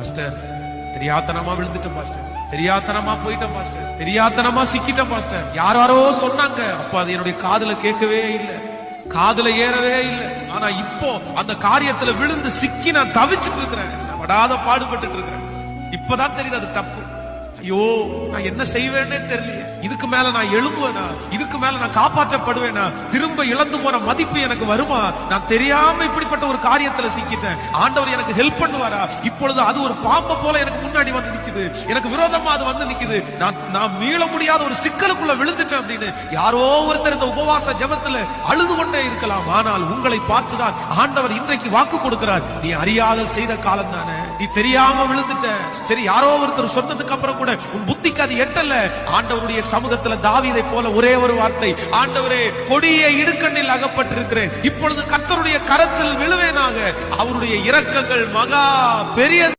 Pastor தெரியாத்தனமா விழுந்துட்டேன் pastor, தெரியாத்தனமா போயிட்டேன் பாஸ்டர், தெரியாத்தனமா சிக்கிட்டேன் பாஸ்டர். யாரோ சொன்னாங்க, அப்ப அது என்னுடைய காதுல கேட்கவே இல்லை, காதுல ஏறவே இல்லை. ஆனா இப்போ அந்த காரியத்துல விழுந்து சிக்கி நான் தவிச்சிட்டு இருக்கிறேன், நான் படாத பாடுபட்டு இருக்கிறேன். இப்பதான் தெரியுது அது தப்பு. ஐயோ நான் என்ன செய்வேன்னே தெரியல. இதுக்கு மேல நான் எழும்புவேனா, இதுக்கு மேல நான் காப்பாற்றப்படுவேனா, திரும்ப இழந்து போன மதிப்பு எனக்கு வருமா? நான் தெரியாம இப்படிப்பட்ட ஒரு காரியத்துல சிக்கிட்டேன், ஆண்டவர் எனக்கு ஹெல்ப் பண்ணுவாரா? இப்பொழுது அது ஒரு பாம்பை போல எனக்கு முன்னாடி வந்து நிக்குது, எனக்கு விரோதமா அது வந்து நிக்குது, நான் மீள முடியாத ஒரு சிக்கலுக்குள்ள விழுந்துட்டேன் அப்படின்னு யாரோ ஒருத்தர் இந்த உபவாச ஜெபத்துல அழுது கொண்டே இருக்கலாம். ஆனால் உங்களை பார்த்துதான் ஆண்டவர் இன்றைக்கு வாக்கு கொடுக்கிறார், நீ அறியாத செய்த காலம் தானே, நீ தெரியாம விழுந்துட்ட. சரி, யாரோ ஒருத்தர் சொன்னதுக்கு அப்புறம் கூட உன் புத்திக்கு அது எட்டல. ஆண்டவருடைய சமூகத்துல தாவீதை போல ஒரே ஒரு வார்த்தை, ஆண்டவரே கொடிய இடுக்கண்ணில் அகப்பட்டிருக்கிறேன், இப்பொழுது கர்த்தருடைய கரத்தில் விழுவேனாக. அவருடைய இரக்கங்கள் மகா பெரிய